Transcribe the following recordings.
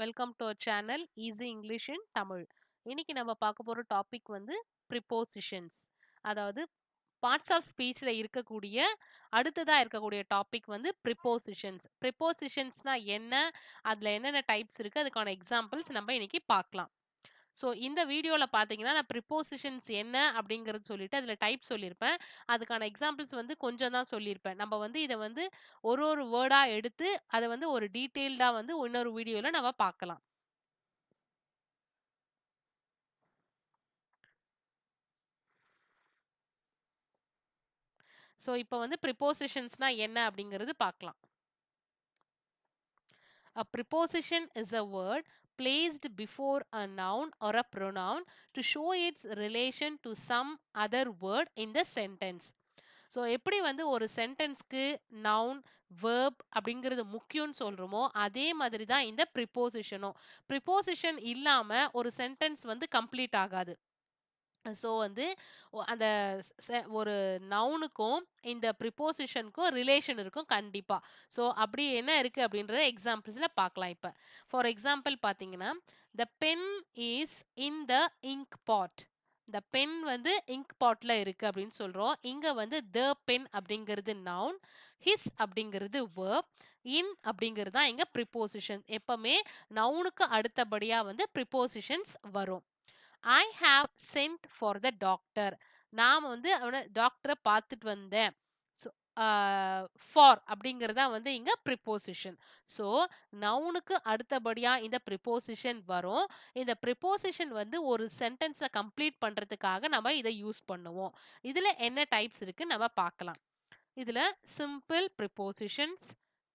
Welcome to our channel easy English in Tamil. இன்னைக்கு நம்ம பார்க்க போற டாபிக் வந்து ப்ரிப்போசிஷன்ஸ். அதாவது பார்ட்ஸ் ஆஃப் ஸ்பீச்ல இருக்கக்கூடிய அடுத்ததா இருக்கக்கூடிய டாபிக் வந்து ப்ரிப்போசிஷன்ஸ். ப்ரிப்போசிஷன்ஸ்னா என்ன, அதுல என்னென்ன டைப்ஸ் இருக்கு, அதுக்கான எக்ஸாம்பிள்ஸ் நம்ம இன்னைக்கு பார்க்கலாம். ஸோ இந்த வீடியோல பார்த்தீங்கன்னா நான் ப்ரிப்போசிஷன்ஸ் என்ன அப்படிங்கிறது சொல்லிட்டு அதுல டைப் சொல்லியிருப்பேன். அதுக்கான எக்ஸாம்பிள்ஸ் வந்து கொஞ்சம் தான் சொல்லியிருப்பேன். நம்ம வந்து இதை வந்து ஒரு வேர்டா எடுத்து அதை வந்து ஒரு டீட்டெயில்டா வந்து இன்னொரு வீடியோல நம்ம பார்க்கலாம். ஸோ இப்போ வந்து ப்ரிப்போசிஷன்ஸ்னா என்ன அப்படிங்கிறது பார்க்கலாம். A preposition is a word placed before a noun or a pronoun to show its relation to some other word in the sentence. So எப்படி வந்து ஒரு சென்டென்ஸ்க்கு நவுன் வேர்ப் அப்படிங்கிறது முக்கியம்னு சொல்றோமோ அதே மாதிரி தான் இந்த ப்ரிப்போசிஷனும். ப்ரிப்போசிஷன் இல்லாம ஒரு சென்டென்ஸ் வந்து கம்ப்ளீட் ஆகாது. ஸோ வந்து அந்த ஒரு நவுனுக்கும் இந்த ப்ரிப்போசிஷனுக்கும் ரிலேஷன் இருக்கும் கண்டிப்பா. ஸோ அப்படி என்ன இருக்கு அப்படின்றத எக்ஸாம்பிள்ஸ்ல பார்க்கலாம். இப்ப ஃபார் எக்ஸாம்பிள் பார்த்தீங்கன்னா, the pen is in the ink pot. The pen வந்து இங்க் பாட்ல இருக்கு அப்படின்னு சொல்றோம். இங்க வந்து த பென் அப்படிங்கிறது நவுன், ஹிஸ் அப்படிங்கிறது வேர்ப், இன் அப்படிங்கிறது தான் இங்க ப்ரிப்போசிஷன். எப்பவுமே நவுனுக்கு அடுத்தபடியா வந்து ப்ரிப்போசிஷன்ஸ் வரும். I have send for the doctor. நான் வந்து அவனை டாக்டரை பார்த்துட்டு வந்தேன். ஸோ ஃபார் அப்படிங்கிறதா வந்து இங்க ப்ரிப்போசிஷன். ஸோ நவுனுக்கு அடுத்தபடியா இந்த ப்ரிப்போசிஷன் வரும். இந்த ப்ரிப்போசிஷன் வந்து ஒரு சென்டென்ஸை கம்ப்ளீட் பண்றதுக்காக நம்ம இதை யூஸ் பண்ணுவோம். இதுல என்ன டைப்ஸ் இருக்கு நம்ம பார்க்கலாம். இதுல simple prepositions,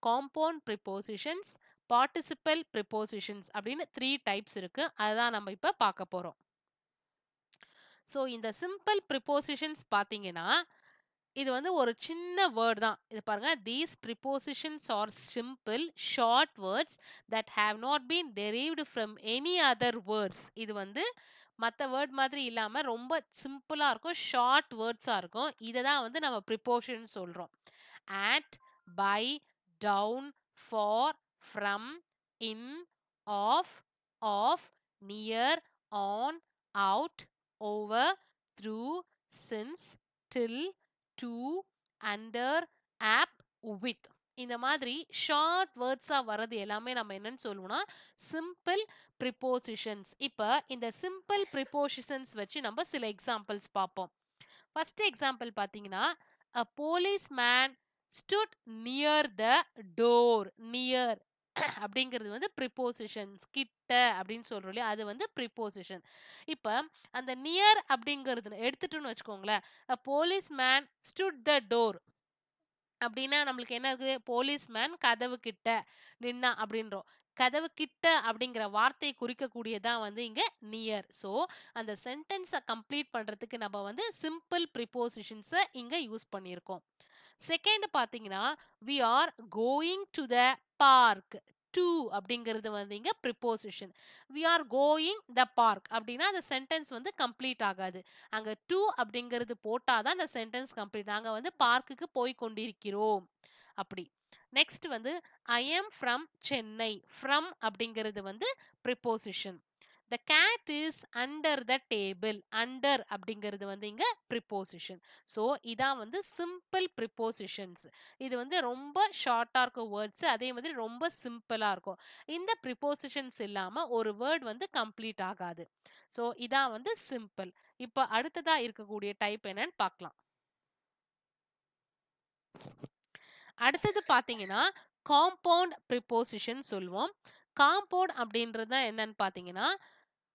compound prepositions, participle prepositions அப்படின்னு 3 டைப்ஸ் இருக்கு. அதுதான் நம்ம இப்ப பார்க்க போறோம். ஸோ இந்த சிம்பிள் ப்ரிப்போசிஷன்ஸ் பார்த்தீங்கன்னா, இது வந்து ஒரு சின்ன வேர்ட் தான். இது பாருங்க. These prepositions are simple short words that have not been derived from any other words. இது வந்து மற்ற வேர்ட் மாதிரி இல்லாம ரொம்ப சிம்பிளா இருக்கும். ஷார்ட் வேர்ட்ஸா இருக்கும். இதை தான் வந்து நம்ம ப்ரிப்போசிஷன் சொல்றோம். at, by, down, for, from, in, of, near, on, out, over, through, since, till, to, under, app, with. இந்த மாதிரி ஷார்ட் வேர்ட்ஸா வர்றது எல்லாமே நம்ம என்னன்னு சொல்லுவோம்னா சிம்பிள் ப்ரிப்போசிஷன்ஸ். இப்ப இந்த சிம்பிள் ப்ரிப்போசிஷன்ஸ் வச்சு நம்ம சில எக்ஸாம்பிள்ஸ் பார்ப்போம். ஃபர்ஸ்ட் எக்ஸாம்பிள் பாத்தீங்கன்னா, a policeman stood near the door. Near அப்படிங்கிறது வந்து ப்ரிப்போசிஷன்ஸ். கிட்ட அப்படின்னு சொல்றோம் இல்லையா, அது வந்து ப்ரிப்போசிஷன். இப்ப அந்த நியர் அப்படிங்கிறது எடுத்துட்டோம்னு வச்சுக்கோங்களேன். a policeman stood the door அப்படின்னா நம்மளுக்கு என்ன இருக்கு? போலீஸ்மேன் கதவு கிட்ட நின்னா அப்படின்றோம். கதவு கிட்ட அப்படிங்கிற வார்த்தையை குறிக்கக்கூடியதான் வந்து இங்க நியர். ஸோ அந்த சென்டென்ஸை கம்ப்ளீட் பண்றதுக்கு நம்ம வந்து சிம்பிள் ப்ரிப்போசிஷன்ஸை இங்க யூஸ் பண்ணியிருக்கோம். செகண்ட் பாத்தீங்கன்னா, we are going to the park. to அப்படிங்கிறது வந்து இங்க preposition. we are going the park அப்படின்னா அந்த சென்டென்ஸ் வந்து கம்ப்ளீட் ஆகாது. அங்க to அப்படிங்கிறது போட்டாதான் அந்த சென்டென்ஸ் கம்ப்ளீட். நாங்க வந்து பார்க்குக்கு போய் கொண்டிருக்கிறோம் அப்படி. நெக்ஸ்ட் வந்து I am from Chennai. from அப்படிங்கிறது வந்து preposition. the cat is under the table. under அப்படிங்கிறது வந்து இங்க ப்ரிப்போசிஷன். ஸோ இதான் வந்து சிம்பிள் ப்ரிப்போசிஷன்ஸ். இது வந்து ரொம்ப ஷார்ட்டா இருக்கும் வேர்ட்ஸ், அதே மாதிரி ரொம்ப சிம்பிளா இருக்கும். இந்த ப்ரிப்போசிஷன்ஸ் இல்லாம ஒரு வேர்ட் வந்து கம்ப்ளீட் ஆகாது. ஸோ இதான் வந்து சிம்பிள். இப்ப அடுத்ததா இருக்கக்கூடிய டைப் என்னன்னு பார்க்கலாம். அடுத்தது பாத்தீங்கன்னா காம்பவுண்ட் ப்ரிப்போசிஷன் சொல்லுவோம். காம்பவுண்ட் அப்படின்றது என்னன்னு பாத்தீங்கன்னா,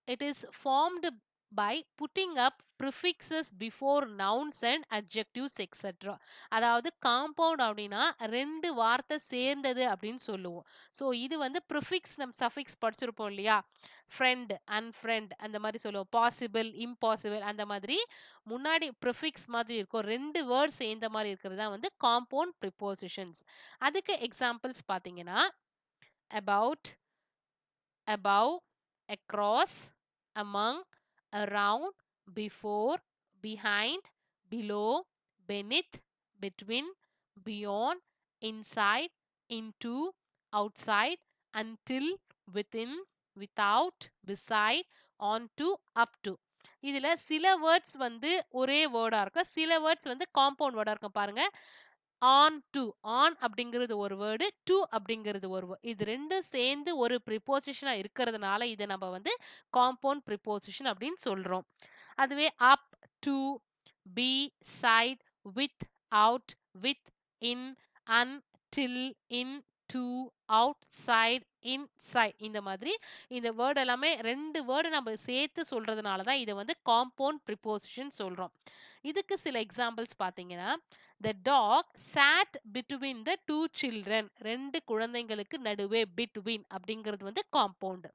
it is formed by putting up prefixes before nouns and adjectives etc. அதாவது காம்பவுண்ட் அப்படின்னா ரெண்டு வார்த்தை சேர்ந்தது அப்படின்னு சொல்லுவோம். ஸோ இது வந்து ப்ரிஃபிக்ஸ் நம்ம சஃபிக்ஸ் படிச்சிருப்போம் இல்லையா, ஃப்ரெண்ட் அன்ஃப்ரெண்ட் அந்த மாதிரி சொல்லுவோம். பாசிபிள் இம்பாசிபிள் அந்த மாதிரி முன்னாடி ப்ரிஃபிக்ஸ் மாதிரி இருக்கும். ரெண்டு வேர்ட் சேர்ந்த மாதிரி இருக்கிறது தான் வந்து காம்பவுண்ட் ப்ரிப்போசிஷன்ஸ். அதுக்கு எக்ஸாம்பிள்ஸ் பார்த்தீங்கன்னா about, above, across, among, around, before, behind, below, beneath, between, beyond, inside, into, outside, until, within, without, beside, on to, up to. இதுல சில வேர்ட்ஸ் வந்து ஒரே வேர்டா இருக்கும், சில வேர்ட்ஸ் வந்து காம்பவுண்ட் வேர்டா இருக்கும். பாருங்க, ஆன் டு, ஆன் அப்படிங்கிறது ஒரு வேர்டு, டு அப்படிங்கிறது ஒரு word. இது ரெண்டும் சேர்ந்து ஒரு ப்ரிப்போசிஷனா இருக்கிறதுனால இதை நம்ம வந்து காம்பவுண்ட் ப்ரிப்போசிஷன் அப்படின்னு சொல்றோம். அதுவே up, to, by, side, with, out, with, in, on, till, in, to, out, side, inside, இந்த மாதிரி இந்த வேர்ட் எல்லாமே ரெண்டு வேர்டு நம்ம சேர்த்து சொல்றதுனால தான் இதை வந்து காம்பவுண்ட் ப்ரிப்போசிஷன் சொல்றோம். இதுக்கு சில எக்ஸாம்பிள்ஸ் பார்த்தீங்கன்னா, the dog sat between the two children, ரெண்டு குழந்தைங்களுக்கு நடுவே, between அப்படிங்கிறது வந்து compound.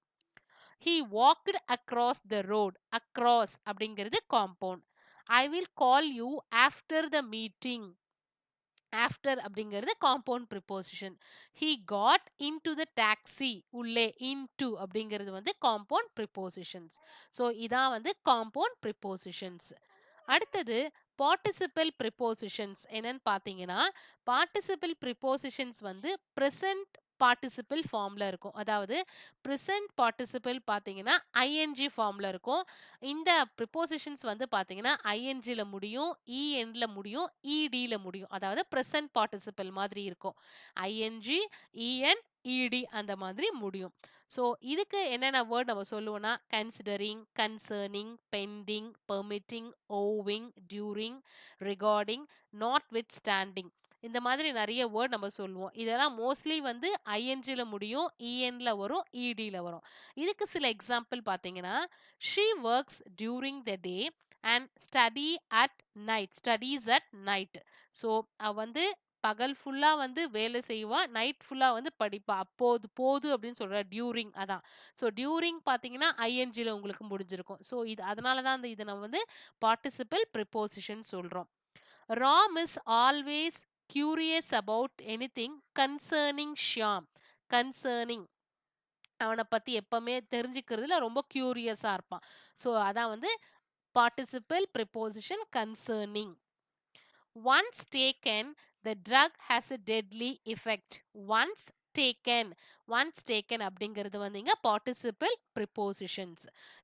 he walked across the road, across அப்படிங்கிறது compound. I will call you after the meeting, after அப்படிங்கிறது compound preposition. he got into the taxi, உள்ளே, into அப்படிங்கிறது வந்து காம்பவுண்ட் ப்ரிப்போசிஷன்ஸ். ஸோ இதான் வந்து காம்பவுண்ட் ப்ரிப்போசிஷன்ஸ். அடுத்தது பார்ட்டிசிபிள் ப்ரிப்போசிஷன்ஸ் என்னன்னு பார்த்தீங்கன்னா, பார்ட்டிசிபிள் ப்ரிப்போசிஷன்ஸ் வந்து ப்ரெசன்ட் பார்ட்டிசிபிள் ஃபார்ம்ல இருக்கும். அதாவது ப்ரெசன்ட் பார்ட்டிசிபிள் பார்த்தீங்கன்னா ஐஎன்ஜி ஃபார்ம்ல இருக்கும். இந்த ப்ரிப்போசிஷன்ஸ் வந்து பார்த்தீங்கன்னா ஐஎன்ஜில முடியும், இஎன்ல முடியும், இடில முடியும். அதாவது ப்ரெசன்ட் பார்ட்டிசிபிள் மாதிரி இருக்கும். ஐஎன்ஜி, இஎன், இடி அந்த மாதிரி முடியும். ஸோ இதுக்கு என்னென்ன வேர்ட் நம்ம சொல்லுவோம்னா, considering, concerning, pending, permitting, owing, during, regarding, notwithstanding, இந்த மாதிரி நிறைய வேர்ட் நம்ம சொல்லுவோம். இதெல்லாம் மோஸ்ட்லி வந்து ஐஎன்ஜில முடியும், இஎன்ல வரும், இடில வரும். இதுக்கு சில எக்ஸாம்பிள் பார்த்தீங்கன்னா, she works during the day and studies at night. So அவ வந்து பகல் ஃபுல்லா வந்து வேலை செய்வா, நைட் ஃபுல்லா வந்து படிப்பா. அப்போது போது அப்படின்னு சொல்ற டியூரிங் அதான். ஸோ டியூரிங் பார்த்தீங்கன்னா ஐஎன்ஜில உங்களுக்கு முடிஞ்சிருக்கும். ஸோ இது அதனால தான் இதை நம்ம வந்து பார்ட்டிசிபிள் ப்ரிப்போசிஷன் சொல்றோம். Ram is always curious about anything concerning Shyam. Concerning, அவனை பத்தி எப்பவுமே தெரிஞ்சுக்கிறதுல ரொம்ப கியூரியஸா இருப்பான். ஸோ அதான் வந்து participle preposition concerning. once taken, the drug has a deadly effect. once taken, once taken அப்படிங்கிறது வந்துங்க பார்ட்டிசிபிள் ப்ரிப்போசிஷன்ஸ்.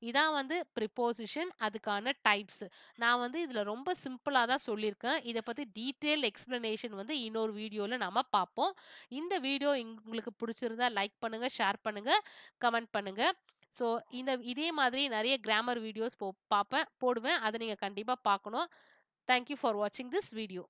இதான் வந்து ப்ரிப்போசிஷன், அதுக்கான டைப்ஸ். நான் வந்து இதுல ரொம்ப சிம்பிளா தான் சொல்லியிருக்கேன். இதை பத்தி டீட்டெயில் எக்ஸ்பிளனேஷன் வந்து இன்னொரு வீடியோல நாம பார்ப்போம். இந்த வீடியோ உங்களுக்கு பிடிச்சிருந்தா லைக் பண்ணுங்க, ஷேர் பண்ணுங்க, கமெண்ட் பண்ணுங்க. ஸோ இதே மாதிரி நிறைய கிராமர் வீடியோஸ் போடுவேன், அதை நீங்க கண்டிப்பா பார்க்கணும். Thank you for watching this video.